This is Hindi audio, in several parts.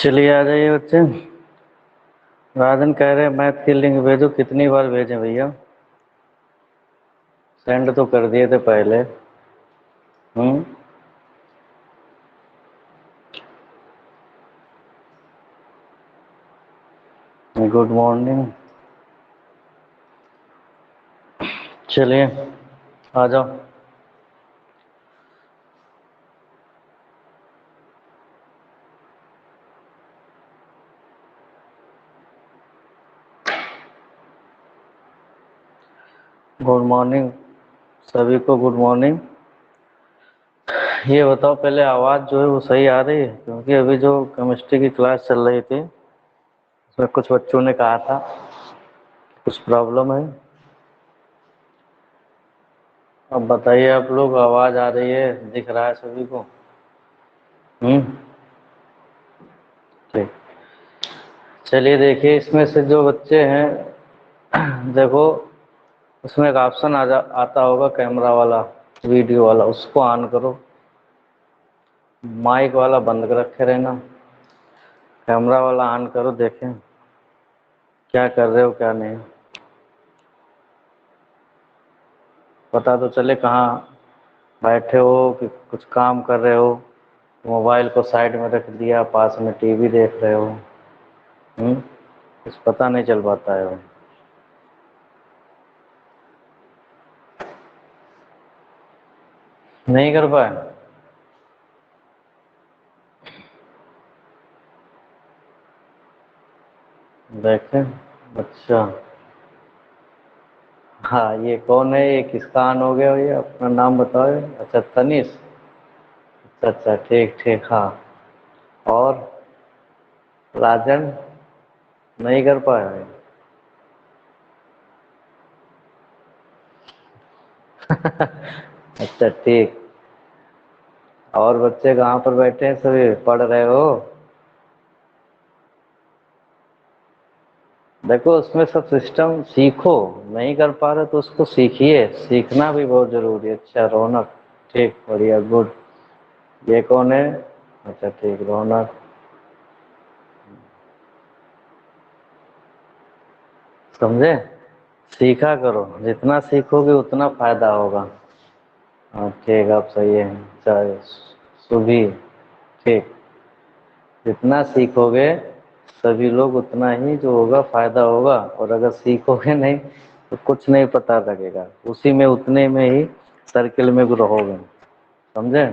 चलिए आ जाइए बच्चे। राजन कह रहे हैं मैथ की लिंक भेजो। कितनी बार भेजें भैया? सेंड तो कर दिए थे पहले। Good morning. चलिए आ जाओ। गुड मॉर्निंग सभी को, गुड मॉर्निंग। ये बताओ पहले आवाज़ जो है वो सही आ रही है? क्योंकि अभी जो केमिस्ट्री की क्लास चल रही थी उसमें कुछ बच्चों ने कहा था कुछ प्रॉब्लम है। अब बताइए आप लोग, आवाज़ आ रही है? दिख रहा है सभी को? ठीक। चलिए देखिए, इसमें से जो बच्चे हैं देखो, उसमें एक ऑप्शन आता होगा कैमरा वाला, वीडियो वाला, उसको ऑन करो। माइक वाला बंद कर रखे रहना, कैमरा वाला ऑन करो। देखें क्या कर रहे हो क्या नहीं, पता तो चले कहाँ बैठे हो कि कुछ काम कर रहे हो। मोबाइल को साइड में रख दिया, पास में टीवी देख रहे हो। कुछ पता नहीं चल पाता है वो। नहीं कर पाए? देखें। अच्छा, हाँ ये कौन है? ये किसका ऑन हो गया भैया? अपना नाम बताओ। अच्छा तनिष। अच्छा अच्छा, ठीक ठीक, हाँ। और राजन नहीं कर पाए? अच्छा ठीक। और बच्चे कहाँ पर बैठे हैं? सभी पढ़ रहे हो? देखो उसमें सब सिस्टम सीखो। नहीं कर पा रहे तो उसको सीखिए, सीखना भी बहुत जरूरी है। अच्छा रौनक, ठीक, बढ़िया, गुड। ये कौन है? अच्छा ठीक, रौनक। समझे? सीखा करो, जितना सीखोगे उतना फायदा होगा। हाँ ठीक, आप सही है। चाहे सुभी, ठीक। जितना सीखोगे सभी लोग उतना ही जो होगा फायदा होगा। और अगर सीखोगे नहीं तो कुछ नहीं पता लगेगा, उसी में उतने में ही सर्किल में रहोगे। समझे?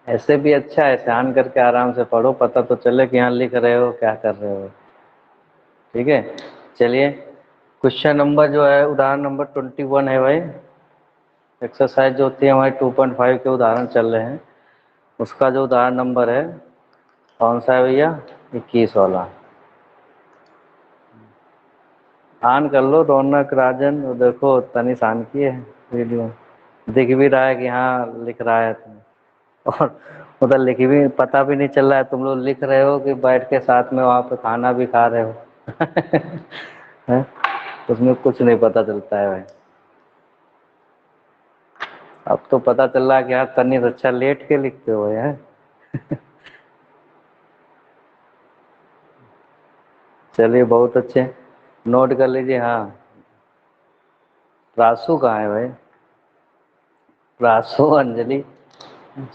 ऐसे भी अच्छा है, ध्यान करके आराम से पढ़ो, पता तो चले कि यहाँ लिख रहे हो क्या कर रहे हो। ठीक है। चलिए, क्वेश्चन नंबर जो है, उदाहरण नंबर 21 है भाई। एक्सरसाइज जो होती है हमारी 2.5 के उदाहरण चल रहे हैं, उसका जो उदाहरण नंबर है कौन सा है भैया? 21 वाला। ऑन कर लो रौनक, राजन। वो देखो तनिष ऑन किए है वीडियो, दिख भी रहा है कि हाँ लिख रहा है। और उधर लिख भी, पता भी नहीं चल रहा है तुम लोग लिख रहे हो कि बैठ के साथ में वहाँ पे खाना भी खा रहे हो। हैं? उसमें कुछ नहीं पता चलता है भाई। अब तो पता चल रहा है कि यार तनिष अच्छा लेट के लिखते हो यार। चलिए बहुत अच्छे, नोट कर लीजिए। हाँ, प्रासु कहाँ है भाई? प्रासु, अंजलि,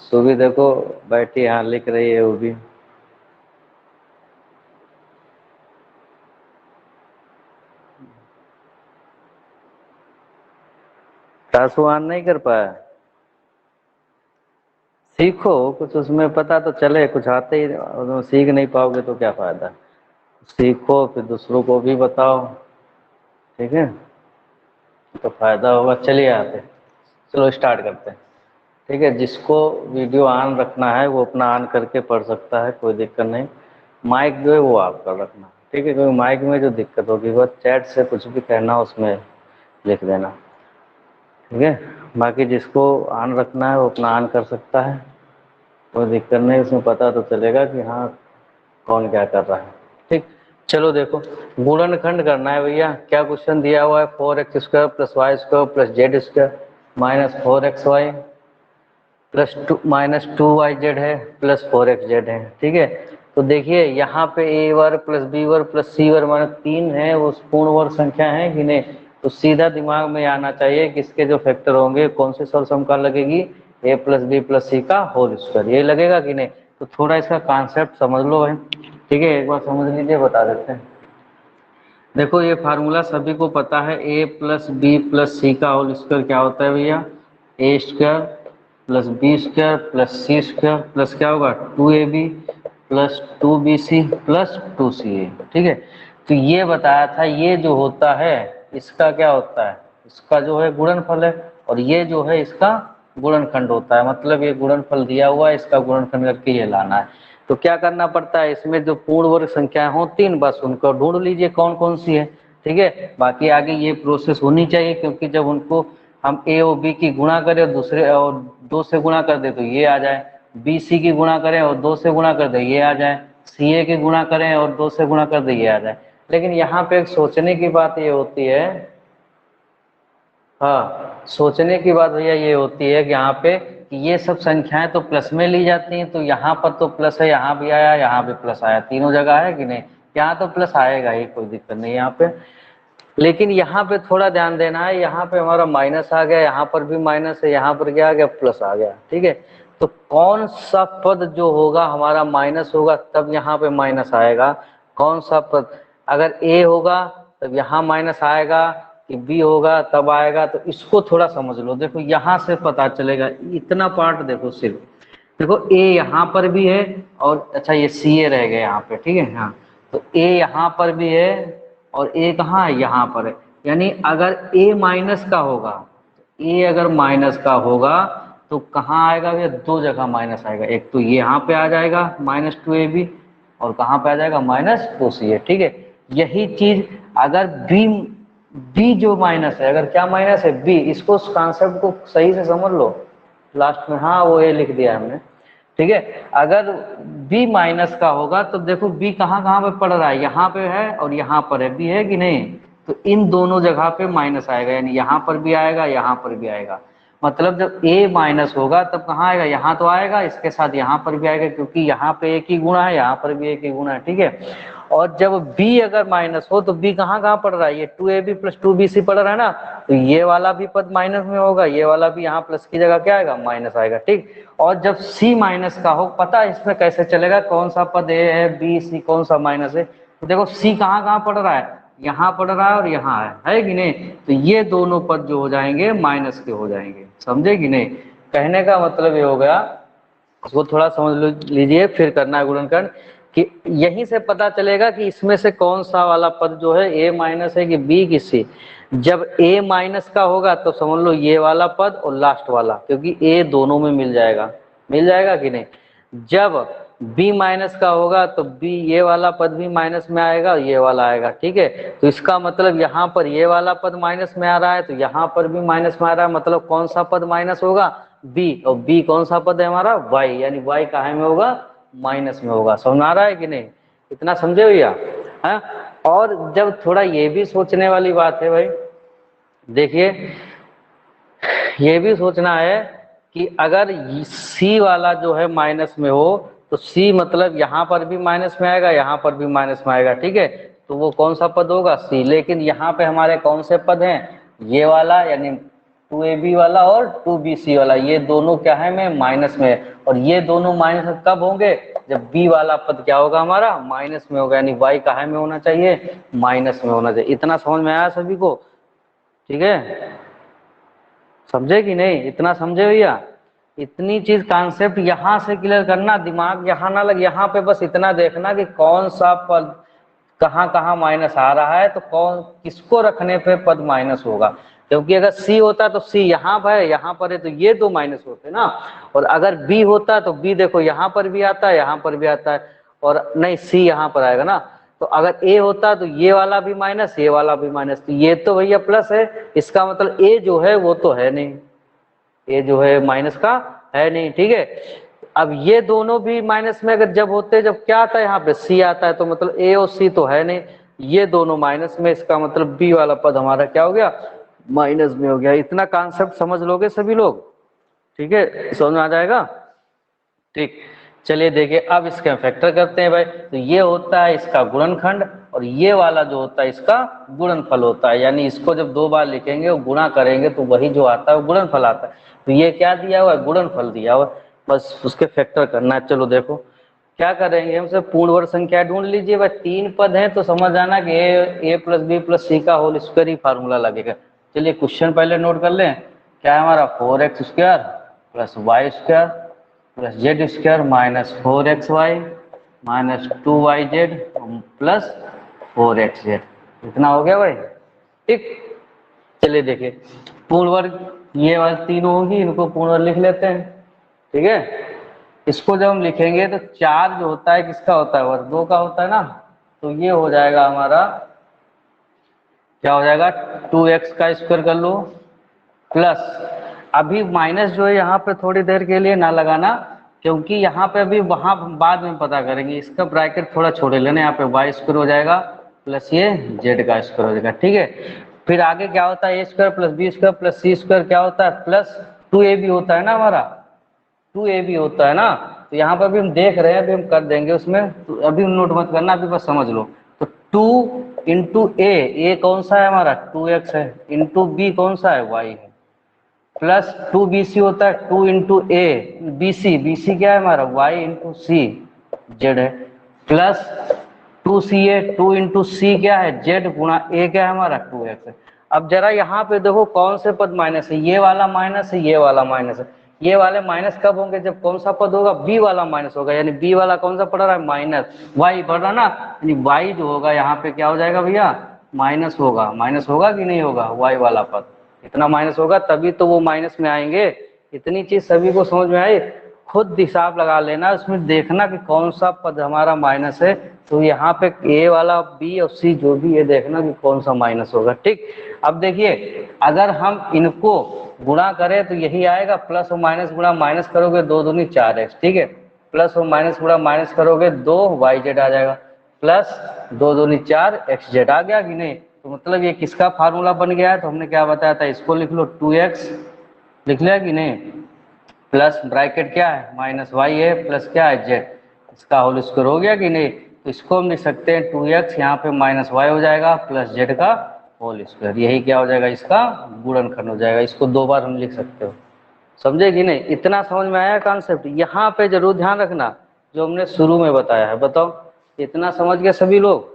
सुबह देखो बैठी, यहाँ लिख रही है वो भी। प्रासु ऑन नहीं कर पाया? सीखो कुछ, उसमें पता तो चले। कुछ आते ही उसमें सीख नहीं पाओगे तो क्या फायदा। सीखो फिर दूसरों को भी बताओ। ठीक है, तो फायदा होगा। चलिए आते, चलो स्टार्ट करते हैं। ठीक है, जिसको वीडियो ऑन रखना है वो अपना ऑन करके पढ़ सकता है, कोई दिक्कत नहीं। माइक जो है वो आप कर रखना, ठीक है? क्योंकि माइक में जो दिक्कत होगी वो चैट से कुछ भी कहना उसमें लिख देना। ठीक है, बाकी जिसको ऑन रखना है वो अपना ऑन कर सकता है, कोई दिक्कत नहीं। उसमें पता तो चलेगा कि हाँ कौन क्या कर रहा है। ठीक, चलो देखो, गुणनखंड करना है भैया। क्या क्वेश्चन दिया हुआ है? 4x² + y² + z² - 4xy। Plus two minus 2yz है प्लस 4xz है, ठीक है। तो देखिए यहाँ पे ए वर्ग प्लस बी वर्ग प्लस सी वर्ग माने 3 है, वो पूर्ण वर्ग संख्या है कि नहीं। तो सीधा दिमाग में आना चाहिए कि इसके जो फैक्टर होंगे कौन से सर्व समीकरण लगेगी, ए प्लस बी प्लस सी का होल स्क्वायर, ये लगेगा कि नहीं। तो थोड़ा इसका कॉन्सेप्ट समझ लो भाई, ठीक है, एक बार समझ लीजिए, बता देते हैं। देखो ये फार्मूला सभी को पता है, A plus B plus C का होल स्क्वायर क्या होता है भैया, A square plus B square plus C square plus क्या होगा 2ab plus 2bc plus 2ca, ठीक है। तो ये बताया था, ये जो होता है इसका क्या होता है, इसका जो है गुणनफल है, और ये जो है इसका गुणनखंड होता है। मतलब ये गुणनफल दिया हुआ है, इसका गुणनखंड करके ये लाना है। तो क्या करना पड़ता है, इसमें जो पूर्ण वर्ग संख्याएं हो 3, बस उनको ढूंढ लीजिए कौन कौन सी है, ठीक है। बाकी आगे ये प्रोसेस होनी चाहिए, क्योंकि जब उनको हम ए और बी की गुणा करें और दूसरे और 2 से गुणा कर दे तो ये आ जाए, बी सी की गुणा करें और 2 से गुणा कर दे ये आ जाए, सी ए की गुणा करें और 2 से गुणा कर दे ये आ जाए। लेकिन यहाँ पे एक सोचने की बात ये होती है, हाँ सोचने की बात भैया ये होती है कि यहाँ पे कि ये सब संख्याएं तो प्लस में ली जाती हैं, तो यहाँ पर तो प्लस है, यहाँ भी आया यहाँ भी प्लस आया, तीनों जगह है कि नहीं, यहाँ तो प्लस आएगा ही, कोई दिक्कत नहीं यहाँ पे। लेकिन यहाँ पे थोड़ा ध्यान देना है, यहाँ पे हमारा माइनस आ गया, यहाँ पर भी माइनस है, यहाँ पर क्या आ गया प्लस आ गया, ठीक है। तो कौन सा पद जो होगा हमारा माइनस होगा तब यहाँ पे माइनस आएगा, कौन सा पद, अगर ए होगा तब यहाँ माइनस आएगा कि बी होगा तब आएगा, तो इसको थोड़ा समझ लो। देखो यहाँ से पता चलेगा, इतना पार्ट देखो सिर्फ, देखो ए यहाँ पर भी है और अच्छा ये सी ए रह गया यहाँ पे, ठीक है। हाँ तो ए यहाँ पर भी है और ए कहाँ है, यहाँ पर है। यानी अगर ए माइनस का होगा, ए अगर माइनस का होगा तो कहाँ आएगा भैया, 2 जगह माइनस आएगा, एक तो यहाँ पे आ जाएगा -2ab और कहाँ पे आ जाएगा -2ca, ठीक है। यही चीज अगर बी जो माइनस है, अगर क्या माइनस है बी, इसको कॉन्सेप्ट को सही से समझ लो लास्ट में, हाँ वो ए लिख दिया हमने, ठीक है। अगर बी माइनस का होगा तो देखो बी कहाँ कहाँ पे पड़ रहा है, यहाँ पे है और यहाँ पर है, बी है कि नहीं, तो इन दोनों जगह पे माइनस आएगा, यानी यहाँ पर भी आएगा यहाँ पर भी आएगा। मतलब जब ए माइनस होगा तब कहाँ आएगा, यहाँ तो आएगा, इसके साथ यहाँ पर भी आएगा, क्योंकि यहाँ पे एक ही गुणा है, यहाँ पर भी एक ही गुणा है, ठीक है। और जब b अगर माइनस हो तो b कहाँ कहाँ पड़ रहा है, ये 2ab प्लस 2bc पड़ रहा है ना, तो ये वाला भी पद माइनस में होगा, ये वाला भी यहाँ प्लस की जगह क्या आएगा माइनस आएगा, ठीक। और जब c माइनस का हो, पता है इसमें कैसे चलेगा कौन सा पद a है b c कौन सा माइनस है, तो देखो c कहाँ कहाँ पड़ रहा है, यहाँ पड़ रहा है और यहाँ है कि नहीं। तो ये दोनों पद जो हो जाएंगे माइनस के हो जाएंगे, समझे कि नहीं। कहने का मतलब ये हो गया, उसको थोड़ा समझ लीजिए, फिर करना है गुणनखंड, कि यहीं से पता चलेगा कि इसमें से कौन सा वाला पद जो है a माइनस है कि b की c। जब a माइनस का होगा तो समझ लो ये वाला पद और लास्ट वाला, क्योंकि a दोनों में मिल जाएगा कि नहीं। जब b माइनस का होगा तो b ये वाला पद भी माइनस में आएगा और ये वाला आएगा, ठीक है। तो इसका मतलब यहाँ पर ये वाला पद माइनस में आ रहा है तो यहाँ पर भी माइनस में आ रहा है, मतलब कौन सा पद माइनस होगा b, और b कौन सा पद है हमारा y, यानी y काहे में होगा माइनस में होगा। समझ आ रहा है कि नहीं, इतना समझे भैया, है। और जब थोड़ा ये भी सोचने वाली बात है भाई, देखिए ये भी सोचना है कि अगर C वाला जो है माइनस में हो तो C मतलब यहाँ पर भी माइनस में आएगा, यहाँ पर भी माइनस में आएगा, ठीक है। तो वो कौन सा पद होगा C। लेकिन यहाँ पे हमारे कौन से पद हैं, ये वाला यानी 2ab वाला और 2bc वाला, ये दोनों क्या है में माइनस में, और ये दोनों माइनस कब होंगे, जब b वाला पद क्या होगा हमारा माइनस में होगा, यानी y कहाँ में होना चाहिए माइनस में होना चाहिए। इतना समझ में आया सभी को, ठीक है, समझे कि नहीं, इतना समझे भैया। इतनी चीज कॉन्सेप्ट यहाँ से क्लियर करना, दिमाग यहाँ ना लग, यहाँ पे बस इतना देखना कि कौन सा पद कहाँ कहाँ माइनस आ रहा है, तो कौन किसको रखने पे पद माइनस होगा। क्योंकि अगर C होता तो C यहाँ पर है यहाँ पर है तो ये दो माइनस होते ना, और अगर B होता तो B देखो यहाँ पर भी आता है यहाँ पर भी आता है, और नहीं C यहाँ पर आएगा ना। तो अगर A होता तो ये वाला भी माइनस ये वाला भी माइनस, तो ये तो भैया प्लस है, इसका मतलब A जो है वो तो है नहीं, A जो है माइनस का है नहीं, ठीक है। अब ये दोनों भी माइनस में अगर जब होते, जब क्या आता है यहाँ पे C आता है, तो मतलब A और C तो है नहीं, ये दोनों माइनस में, इसका मतलब B वाला पद हमारा क्या हो गया माइनस में हो गया। इतना कॉन्सेप्ट समझ लोगे सभी लोग, ठीक है, समझ में आ जाएगा। ठीक, चलिए देखिए अब इसका फैक्टर करते हैं भाई। तो ये होता है इसका गुणनखंड और ये वाला जो होता है इसका गुणनफल होता है, यानी इसको जब दो बार लिखेंगे और गुणा करेंगे तो वही जो आता है वो गुणनफल आता है। तो ये क्या दिया हुआ है, गुणनफल दिया हुआ है, बस उसके फैक्टर करना है। चलो देखो क्या करेंगे, हमसे पूर्ण वर्ग संख्या ढूंढ लीजिए भाई। तीन पद हैं तो समझ आना कि ए प्लस बी प्लस सी का होल स्क्वायर ही फार्मूला लगेगा। चलिए क्वेश्चन पहले नोट कर लें। क्या है हमारा, 4x² plus y square plus z square minus 4xy minus 2yz plus 4xz। इतना हो गया भाई। ठीक, चलिए देखिए पूर्ण वर्ग ये वाले तीनों होंगी, इनको पूर्ण वर्ग लिख लेते हैं। ठीक है, इसको जब हम लिखेंगे तो चार जो होता है किसका होता है, वर्ग दो का होता है ना। तो ये हो जाएगा हमारा, क्या हो जाएगा, 2x का स्क्वायर कर लो प्लस, अभी माइनस जो है यहाँ पे थोड़ी देर के लिए ना लगाना, क्योंकि यहाँ पे अभी वहां बाद में पता करेंगे। इसका ब्रैकेट थोड़ा छोड़े लेना, यहाँ पे वाई स्क्वायर हो जाएगा प्लस ये जेड का स्क्वायर हो जाएगा। ठीक है, फिर आगे क्या होता है, A square plus B square plus C square क्या होता है, प्लस 2ab होता है ना हमारा, 2ab होता है ना। तो यहाँ पर भी हम देख रहे हैं, अभी हम कर देंगे उसमें, तो अभी नोट मत करना, अभी बस समझ लो। तो 2 इंटू ए कौन सा है हमारा, 2x है, इंटू बी कौन सा है, y है, प्लस 2bc होता है, 2 इंटू ए bc क्या है हमारा, y इंटू सी जेड है, प्लस 2ca 2 इंटू सी क्या है, जेड गुणा ए क्या है हमारा 2x है। अब जरा यहाँ पे देखो कौन से पद माइनस है, ये वाला माइनस है, ये वाला माइनस है। ये वाले माइनस कब होंगे, जब कौन सा पद होगा, बी वाला माइनस होगा, यानी बी वाला कौन सा पड़ रहा है, माइनस, वाई बढ़ रहा ना, यानी वाई जो होगा यहाँ पे क्या हो जाएगा भैया, माइनस होगा। माइनस होगा कि नहीं होगा, वाई वाला पद इतना माइनस होगा, तभी तो वो माइनस में आएंगे। इतनी चीज सभी को समझ में आई, खुद हिसाब लगा लेना, उसमें देखना कि कौन सा पद हमारा माइनस है। तो यहाँ पे ए वाला, बी और सी जो भी ये देखना कि कौन सा माइनस होगा। ठीक, अब देखिए अगर हम इनको गुणा करें तो यही आएगा, प्लस और माइनस गुणा माइनस करोगे 2 दूनी 4x। ठीक है, प्लस और माइनस गुणा माइनस करोगे 2yz आ जाएगा, प्लस 2 दूनी 4xz आ गया कि नहीं। तो मतलब ये किसका फार्मूला बन गया है, तो हमने क्या बताया था, इसको लिख लो 2x, लिख लिया कि नहीं, प्लस ब्रैकेट क्या है माइनस वाई है प्लस क्या है जेड, इसका होल स्क्वायर हो गया कि नहीं। तो इसको हम लिख सकते हैं 2x, यहाँ पे माइनस वाई हो जाएगा प्लस जेड का होल स्क्वायर, यही क्या हो जाएगा, इसका गुणनखंड हो जाएगा। इसको दो बार हम लिख सकते हो, समझे कि नहीं। इतना समझ में आया कॉन्सेप्ट, यहाँ पे जरूर ध्यान रखना जो हमने शुरू में बताया है। बताओ इतना समझ गए सभी लोग।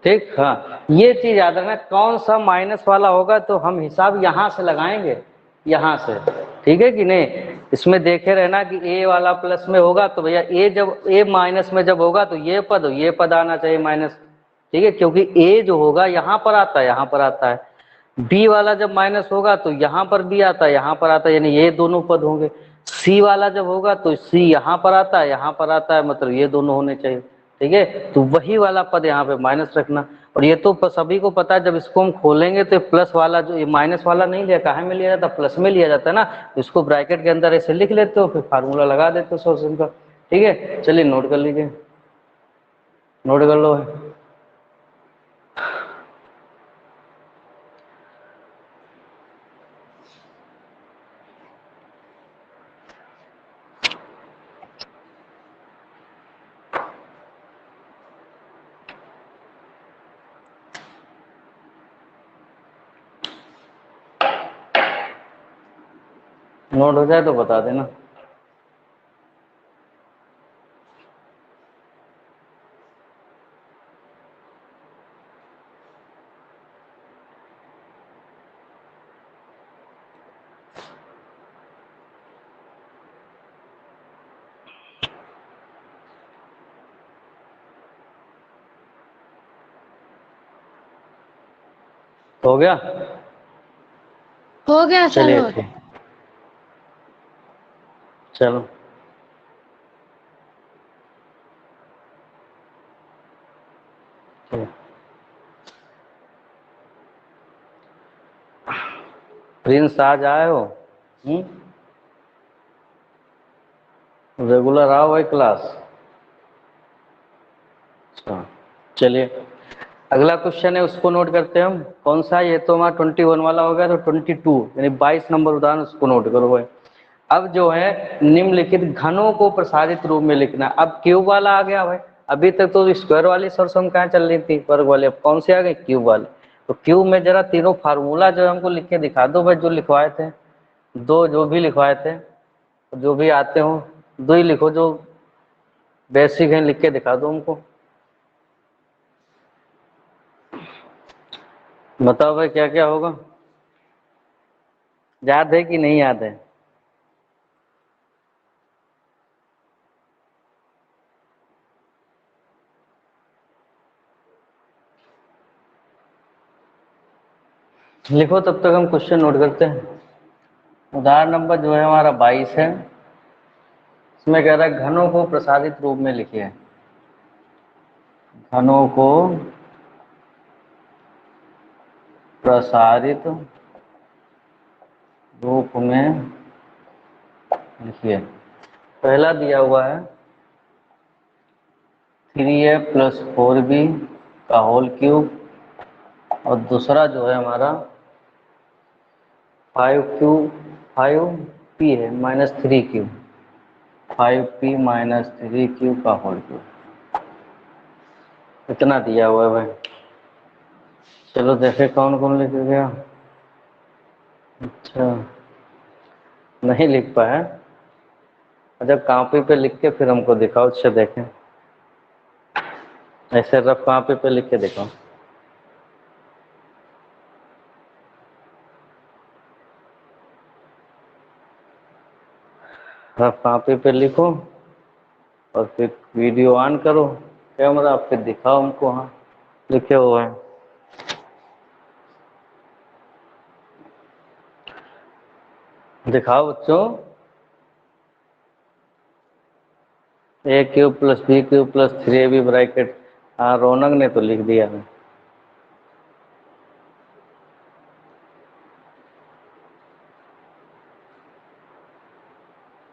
ठीक, हाँ ये चीज याद रखना, कौन सा माइनस वाला होगा तो हम हिसाब यहाँ से लगाएंगे, यहाँ से। ठीक है कि नहीं, इसमें देखे रहना कि ए वाला प्लस में होगा तो भैया ए, जब ए माइनस में जब होगा तो ये पद आना चाहिए माइनस। ठीक है, क्योंकि ए जो होगा यहाँ पर आता है, यहाँ पर आता है। बी वाला जब माइनस होगा तो यहाँ पर भी आता है, यहाँ पर आता है, यानी ये दोनों पद होंगे। सी वाला जब होगा तो सी यहाँ पर आता है, यहाँ पर आता है, मतलब ये दोनों होने चाहिए। ठीक है, तो वही वाला पद यहाँ पे माइनस रखना। और ये तो सभी को पता है, जब इसको हम खोलेंगे तो प्लस वाला जो, ये माइनस वाला नहीं लिया, कहाँ में लिया जाता, प्लस में लिया जाता है ना। तो इसको ब्रैकेट के अंदर ऐसे लिख लेते हो, फिर फार्मूला लगा देते हो सॉल्यूशन का। ठीक है, चलिए नोट कर लीजिए, नोट कर लो। नोट हो जाए तो बता देना। हो गया, हो गया सर। चलिए हो ठीक, चलो प्रिंस आज आए हो, रेगुलर आओ भाई क्लास। अच्छा चलिए अगला क्वेश्चन है, उसको नोट करते हैं हम। कौन सा? ये तो हमारा 21 वाला हो गया, तो 22 यानी 22 नंबर उदाहरण, उसको नोट करो भाई। अब जो है निम्नलिखित घनों को प्रसारित रूप में लिखना। अब क्यूब वाला आ गया भाई। अभी तक तो स्क्वायर वाली सोर्स हम कहाँ चल रही थी, वर्ग वाले। अब कौन से आ गए? क्यूब वाले। तो क्यूब में जरा तीनों फार्मूला जो है हमको लिख के दिखा दो भाई, जो लिखवाए थे, दो जो भी लिखवाए थे, जो भी आते हो, दो ही लिखो जो बेसिक है, लिख के दिखा दो हमको। बताओ भाई क्या क्या होगा, याद है कि नहीं याद है? लिखो, तब तक हम क्वेश्चन नोट करते हैं। उदाहरण नंबर जो है हमारा 22 है। इसमें कह रहा है घनों को प्रसारित रूप में लिखिए। घनों को प्रसारित रूप में लिखिए। पहला दिया हुआ है 3a + 4b का होल क्यूब, और दूसरा जो है हमारा 5p है -3q, 5p - 3q का होल क्यूब। इतना दिया हुआ है भाई। चलो देखे कौन कौन लिख गया। अच्छा, नहीं लिख पाया। अच्छा, कॉपी पे लिख के फिर हमको दिखाओ, अच्छा देखें। ऐसे रफ कॉपी पे लिख के दिखाओ। रफ कॉपी पे लिखो और फिर वीडियो ऑन करो कैमरा, फिर दिखाओ हमको। हाँ, लिखे हुए हैं। दिखाओ बच्चों। a³ + b³ + 3ab bracket. हाँ, रौनक ने तो लिख दिया है।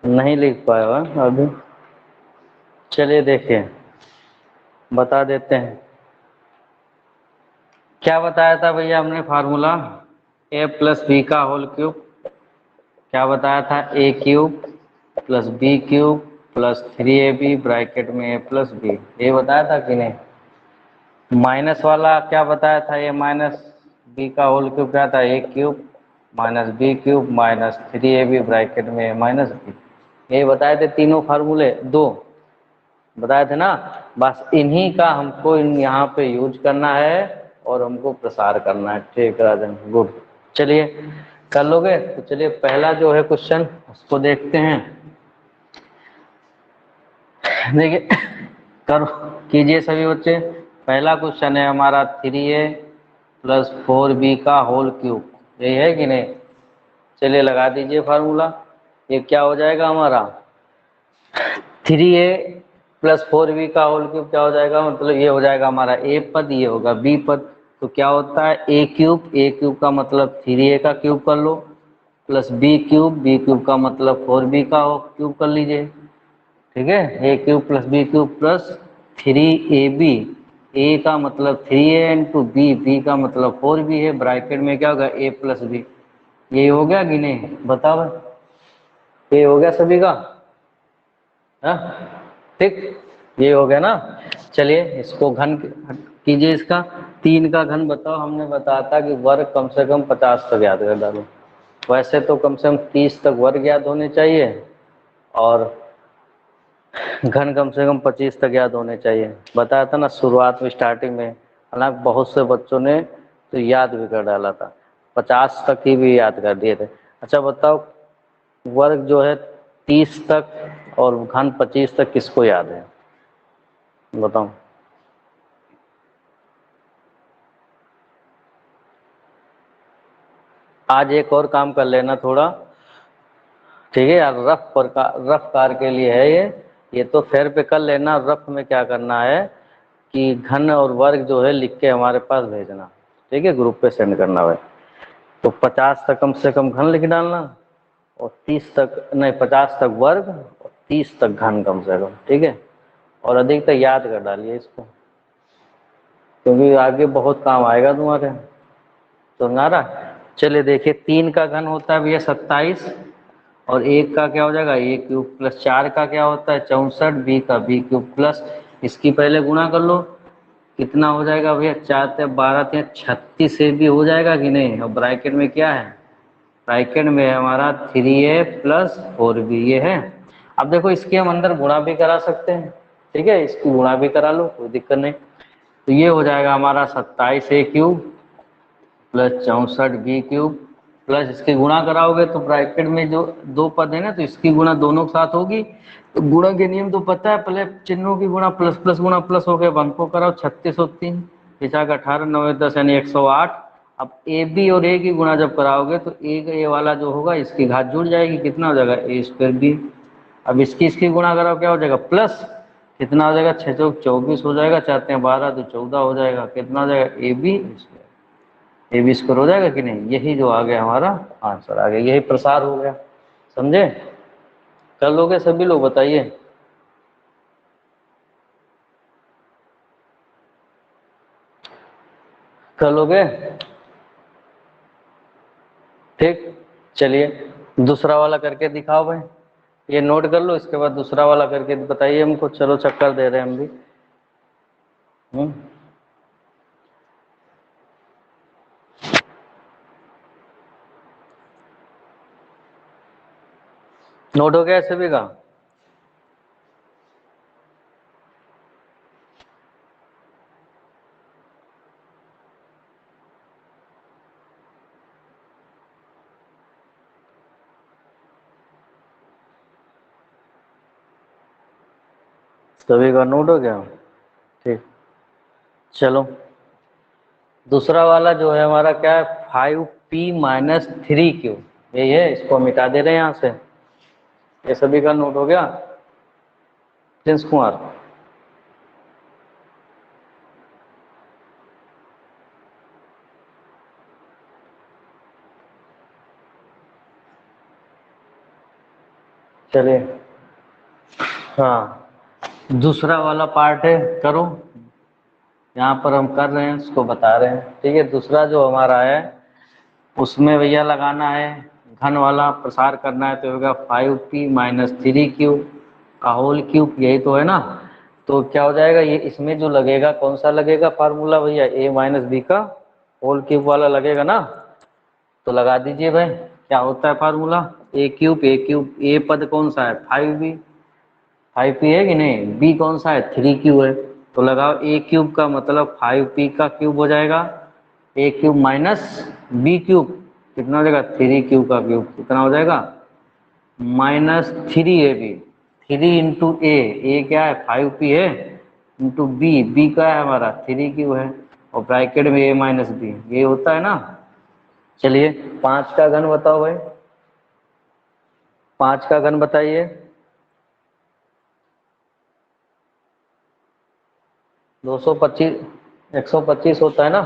नहीं लिख पाया हुआ अभी। चलिए देखिए, बता देते हैं। क्या बताया था भैया हमने फार्मूला? a + b का होल क्यूब। क्या बताया था? a³ + b³ + 3ab ब्रैकेट में a + b। ये बताया था कि नहीं? माइनस वाला क्या बताया था? ये -b का होल क्यूब क्या था? a³ - b³ - 3ab ब्रैकेट में -b। ये बताए थे तीनों फार्मूले, दो बताए थे ना। बस इन्हीं का हमको यहाँ पे यूज करना है और हमको प्रसार करना है। ठीक राजन, गुड। चलिए कर लोगे तो चलिए पहला जो है क्वेश्चन उसको देखते हैं। देखिए, करो, कीजिए सभी बच्चे। पहला क्वेश्चन है हमारा 3a + 4b का होल क्यूब। यही है कि नहीं? चलिए लगा दीजिए फार्मूला। ये क्या हो जाएगा हमारा? 3a + 4b का होल क्यूब क्या हो जाएगा? मतलब ये हो जाएगा हमारा a पद, ये होगा b पद। तो क्या होता है? a³ का मतलब 3a का क्यूब कर लो, प्लस b³ का मतलब 4b का क्यूब कर लीजिए। ठीक है, a³ + b³ + 3ab। a का मतलब 3a × b का मतलब 4b है। ब्रैकेट में क्या होगा? a + b। ये हो गया कि नहीं? बताओ, ये हो गया सभी का? हाँ, ठीक, ये हो गया ना। चलिए इसको घन कीजिए। इसका 3 का घन बताओ। हमने बताया था कि वर्ग कम से कम 50 तक याद कर डालो। वैसे तो कम से कम 30 तक वर्ग याद होने चाहिए और घन कम से कम 25 तक याद होने चाहिए। बताया था ना शुरुआत में, स्टार्टिंग में। हालांकि बहुत से बच्चों ने तो याद भी कर डाला था, 50 तक ही भी याद कर दिए थे। अच्छा बताओ, वर्ग जो है 30 तक और घन 25 तक किसको याद है? बताओ। आज एक और काम कर लेना थोड़ा, ठीक है यार। रफ कार के लिए है ये तो फेर पे कर लेना। रफ में क्या करना है कि घन और वर्ग जो है लिख के हमारे पास भेजना। ठीक है, ग्रुप पे सेंड करना है। तो 50 तक कम से कम घन लिख डालना, और 30 तक नहीं, 50 तक वर्ग और 30 तक घन कम से कम। ठीक है, और अधिक तक याद कर डालिए इसको। क्योंकि आगे बहुत काम आएगा तुम्हारे। तो नारा, चलिए देखिए, 3 का घन होता है भैया 27, और 1 का क्या हो जाएगा ए क्यूब, प्लस 4 का क्या होता है 64, बी का बी क्यूब, प्लस इसकी पहले गुणा कर लो, कितना हो जाएगा भैया 4 से 12 से 36 से भी हो जाएगा कि नहीं। और ब्रैकेट में क्या है, ब्रैकेट में है हमारा 3a प्लस 4b ये है। अब देखो इसके हम अंदर गुणा भी करा सकते हैं, ठीक है, इसकी गुणा भी करा लो, कोई दिक्कत नहीं। तो ये हो जाएगा हमारा 27a cube plus 64b cube, plus इसके गुणा कराओगे तो ब्रैकेट में जो 2 पद है ना, तो इसकी गुणा दोनों के साथ होगी। तो गुणा के नियम तो पता है, पहले चिन्हों की गुणा प्लस प्लस गुणा प्लस हो गए, अंक को कराओ 36 और 3 पिछा का 18 9 10 यानी 108। अब ए बी और ए की गुणा जब कराओगे तो ए वाला जो होगा इसकी घात जुड़ जाएगी, कितना हो जाएगा ए स्क्वायर बी। अब इसकी गुणा कराओ क्या हो जाएगा प्लस, कितना हो जाएगा 6 चौक 24 हो जाएगा, चाहते हैं 12 तो 14 हो जाएगा, कितना हो जाएगा a b square, a b square हो जाएगा कि नहीं। यही जो आ गया हमारा आंसर आ गया, यही प्रसार हो गया, समझे। कर लोगे सभी लोग, बताइए। कर लोगे, ठीक। चलिए दूसरा वाला करके दिखाओ भाई, ये नोट कर लो, इसके बाद दूसरा वाला करके बताइए हमको। चलो चक्कर दे रहे हैं हम भी। हम्म, नोट हो गया सभी का। सभी का नोट हो गया, ठीक। चलो दूसरा वाला जो है हमारा क्या है, 5p-3q, यही है, इसको मिटा दे रहे हैं यहाँ से। ये सभी का नोट हो गया प्रिंस कुमार। चलिए हाँ, दूसरा वाला पार्ट है, करो। यहाँ पर हम कर रहे हैं, उसको बता रहे हैं, ठीक है। दूसरा जो हमारा है उसमें भैया लगाना है घन वाला प्रसार करना है, तो होगा 5p-3q का होल क्यूब, यही तो है ना। तो क्या हो जाएगा, ये इसमें जो लगेगा कौन सा लगेगा फार्मूला भैया, a-b का होल क्यूब वाला लगेगा ना। तो लगा दीजिए भाई, क्या होता है फार्मूला, ए क्यूब ए पद कौन सा है 5b, 5p है कि नहीं, b कौन सा है 3q है। तो लगाओ ए क्यूब का मतलब 5p का क्यूब हो जाएगा, ए क्यूब माइनस बी क्यूब, कितना हो जाएगा 3q का क्यूब, कितना हो जाएगा -3ab, 3 × ए क्या है 5p है, इंटू बी का है हमारा 3q है, और ब्रैकेट में a-b, ये होता है ना। चलिए 5 का घन बताओ भाई, 5 का घन बताइए। 225, 125 होता है ना।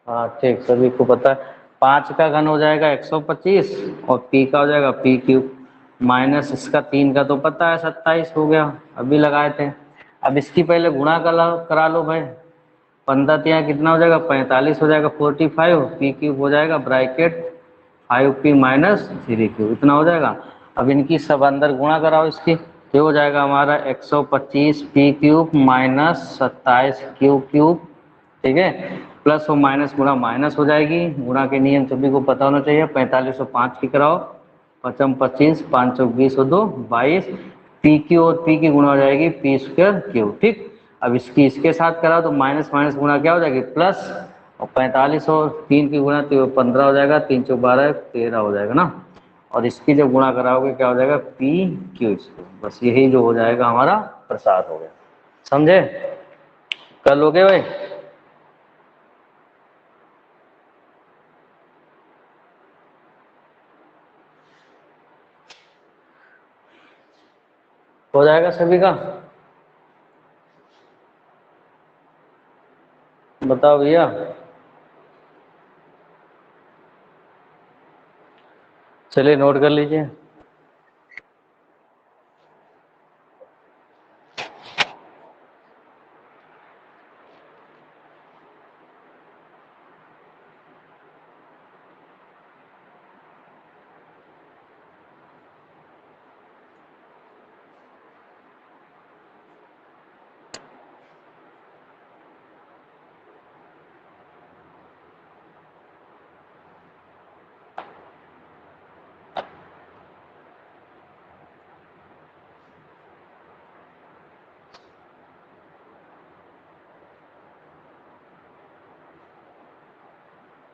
हाँ ठीक, सभी को पता है। 5 का घन हो जाएगा 125, और पी का हो जाएगा पी क्यूब, माइनस इसका 3 का तो पता है 27 हो गया, अभी लगाए थे। अब इसकी पहले गुणा करा लो भाई, 15 यहाँ कितना हो जाएगा 45 हो जाएगा, 45 पी क्यूब हो जाएगा ब्रैकेट 5p-3q, इतना हो जाएगा। अब इनकी सब अंदर गुणा कराओ इसकी, तो हो जाएगा हमारा 125 P cube minus 27 Q cube, ठीक है, प्लस और माइनस गुणा माइनस हो जाएगी, गुणा के नियम सभी को पता होना चाहिए। 45 और 5 की कराओ, 5 25, 5 20 और 2 22, पी क्यू और पी की गुणा हो जाएगी पी स्क्वायर क्यू, ठीक। अब इसकी इसके साथ कराओ तो माइनस माइनस गुणा क्या हो जाएगी प्लस, और 45 और 3 की गुणा तो 15 हो जाएगा, 3 चौक 12 13 हो जाएगा ना। और इसकी जब गुणा कराओगे क्या हो जाएगा पी क्यू स्क्वायर, बस यही जो हो जाएगा हमारा प्रसार हो गया, समझे। कर लोगे भाई। हो जाएगा सभी का, बताओ भैया। चलिए नोट कर लीजिए।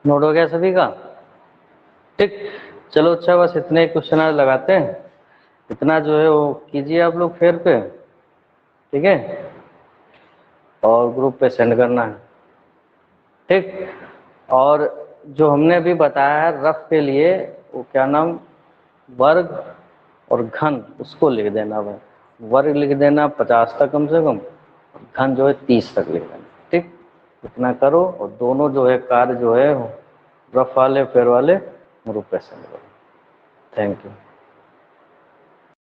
नोट हो गया सभी का? ठीक, चलो अच्छा, बस इतने क्वेश्चन आज लगाते हैं, इतना जो है वो कीजिए आप लोग फेयर पे, ठीक है, और ग्रुप पे सेंड करना है, ठीक। और जो हमने अभी बताया है रफ के लिए, वो क्या नाम, वर्ग और घन, उसको लिख देना भाई। वर्ग लिख देना 50 तक कम से कम, घन जो है 30 तक लिख देना, ठीक। इतना करो और दोनों जो है कार्य जो है रफ वाले फेयर वाले ग्रुप पे सेंड करो। Thank you.